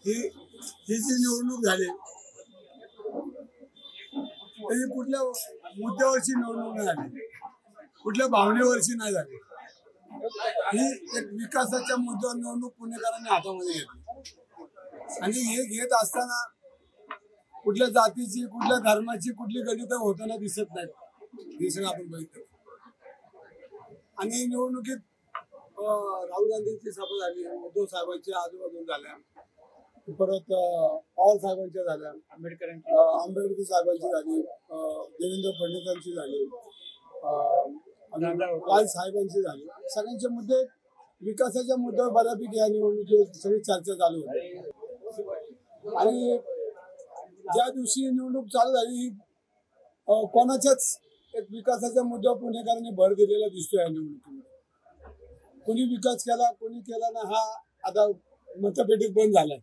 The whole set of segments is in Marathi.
ही जी निवडणूक झाली ही कुठल्या मुद्द्यावरची निवडणूक नाही झाली, कुठल्या भावनेवरची नाही झाली. ही एक विकासाच्या मुद्द्यावर निवडणूक पुणेकरांनी हातामध्ये घेतली आणि हे घेत असताना कुठल्या जातीची, कुठल्या धर्माची, कुठली गणित होताना दिसत नाहीत. हे सगळं आपण बघितलं. आणि निवडणुकीत राहुल गांधींची सभा झाली, उद्धव साहेबांची आजूबाजून झाल्या, परत पवार साहेबांच्या झाल्या, आंबेडकर साहेबांची झाली, देवेंद्र फडणवीसांची झाली, लाल साहेबांची झाली. सगळ्यांचे मुद्दे विकासाच्या मुद्द्यावर बऱ्यापैकी या निवडणुकीवर सगळी चर्चा चालू होती. आणि ज्या दिवशी निवडणूक चालू झाली कोणाच्याच एक विकासाच्या मुद्द्यावर पुणेकरांनी भर दिलेला दिसतोय या निवडणुकीमध्ये. कोणी विकास केला, कोणी केला ना, हा आता मतपेटीत बंद झालाय.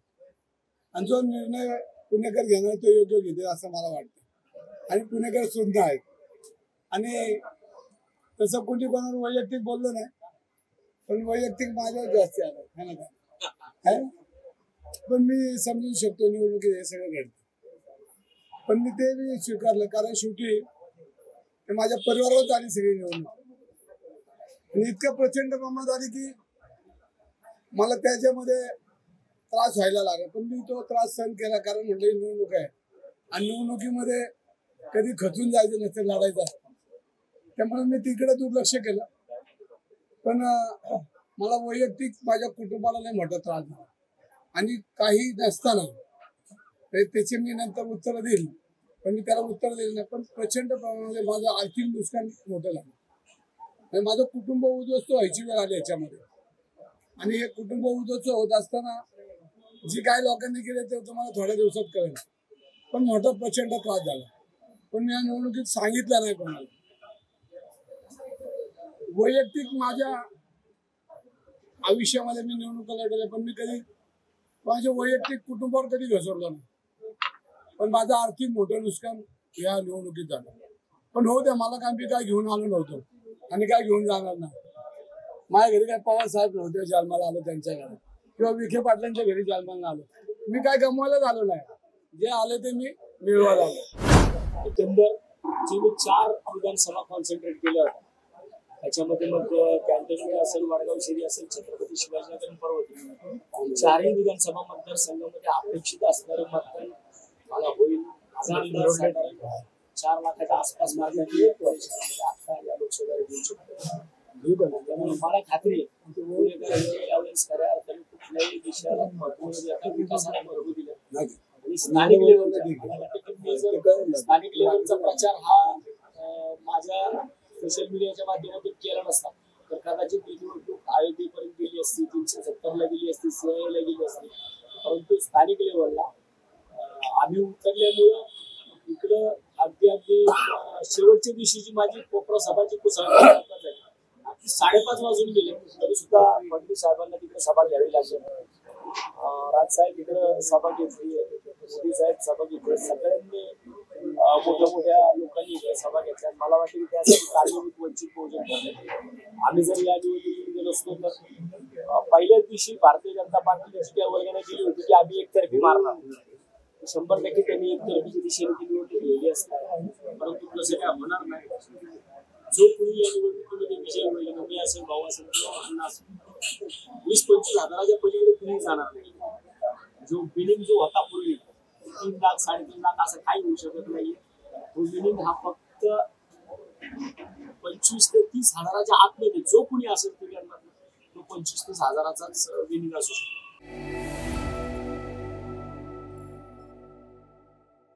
आणि जो निर्णय पुणेकर घेणार तो योग्य घेतील असं मला वाटतं. आणि पुणेकर सुद्धा आहेत. आणि तसं कोणी कोणावर वैयक्तिक बोललो नाही, पण वैयक्तिक माझ्यावर जास्त आलं है ना काय. पण मी समजू शकतो निवडणुकीत हे सगळं घडतं. पण मी ते मी स्वीकारलं, कारण शेवटी माझ्या परिवारावर आली सगळी निवडणूक. आणि इतकं प्रचंड प्रमाणात आली की मला त्याच्यामध्ये त्रास व्हायला लागला. पण मी तो त्रास सहन केला, कारण म्हटलं निवडणूक आहे आणि निवडणुकीमध्ये कधी खचून जायचं नसतं, लढायचं असतं. त्यामुळे मी तिकडे दुर्लक्ष केलं. पण मला वैयक्तिक माझ्या कुटुंबाला नाही मोठा त्रास झाला. आणि काही नसताना त्याचे मी नंतर उत्तर देईल, पण मी त्याला उत्तर दिलं नाही. पण प्रचंड प्रमाणामध्ये माझं आर्थिक नुकसान मोठं झालं. माझं कुटुंब उद्ध्वस्त व्हायची वेळ आली याच्यामध्ये. आणि हे कुटुंब उद्ध्वस्त होत असताना जे काही लोकांनी केले ते तुम्हाला थोड्या दिवसात कळेल. पण मोठा प्रचंड त्रास झाला. पण मी या निवडणुकीत सांगितलं नाही कोणाला. वैयक्तिक माझ्या आयुष्यामध्ये मी निवडणुका लढवल्या, पण मी कधी माझ्या वैयक्तिक कुटुंबावर कधी घसरलो नाही. पण माझं आर्थिक मोठं नुकसान या निवडणुकीत झालं. पण हो द्या, मला काय, मी काय घेऊन आलो नव्हतो आणि काय घेऊन जाणार नाही. माझ्या घरी काय पवार साहेब नव्हते, जन्माला आलो त्यांच्या घरात, किंवा विखे पाटलांच्या घरी जन्माला आलो. मी काय गमवायला आलो नाही, जे आले ते मी मिळवायला आलो. एकंदर जे मी 4 विधानसभा कॉन्सन्ट्रेट केल्या होत्या, त्याच्यामध्ये मग कॅन्टोन्मेंट असेल, वडगाव शेरी असेल, छत्रपती शिवाजीनगर पर्वती, 4ही विधानसभा मतदारसंघामध्ये अपेक्षित असणारं मतदान मला होईल. 4 लाखाच्या आसपास मागणी आता या लोकसभेला घेऊ शकतो. त्यामुळे मला खात्री आहे यावेळेस खऱ्या अर्थाने कुठल्याही विषयाला विकासाला महत्व दिलं आणि स्थानिक लेवलचा प्रचार हा माझ्या सोशल मीडियाच्या माध्यमातून केला नसता तर कदाचित ही निवडणूक अयोध्येपर्यंत गेली असती, 370ला गेली असती, CIAला गेली असती. परंतु स्थानिक लेवलला आम्ही उतरल्यामुळं इकडं अगदी शेवटच्या दिवशीची माझी कोपरा सभाची कुसळ 5:30 वाजून गेले, तरी सुद्धा फडणवीस साहेबांना तिकडे सभा घ्यावी लागली. राजसाहेब इकडं सभा घेतली, मोदी साहेब सभा घेतली, सगळ्यांनी मोठ्या लोकांनी इकडे सभा घेतल्या. मला वाटतं की त्यासाठी कार्यरत वंचित बहुजन पडले. आम्ही जर या निवडणुकीत गेलो असतो तर पहिल्याच दिवशी भारतीय जनता पार्टीची त्या वर्गाने दिली होती की आम्ही एकतर्फी मारणार. 100% त्यांनी एकतर्फीच्या दिशेने ती निवडणूक गेली असतात. परंतु तसं काय होणार नाही. जो कोणी या निवडणुकीमध्ये विजय होईल, मी असेल, भाऊ असेल, अण्णा असेल, 20-25 हजाराच्या पलीकडे कुणी जाणार नाही. जो बिलिंग जो होता पूर्वी 3 लाख 3.5 लाख असं काही होऊ शकत नाही. तो बिलिंग हा फक्त 25 ते 30 हजाराच्या आतमध्ये जो कोणी असेल तो 25-30 हजाराचाच बिलिंग असू शकतो.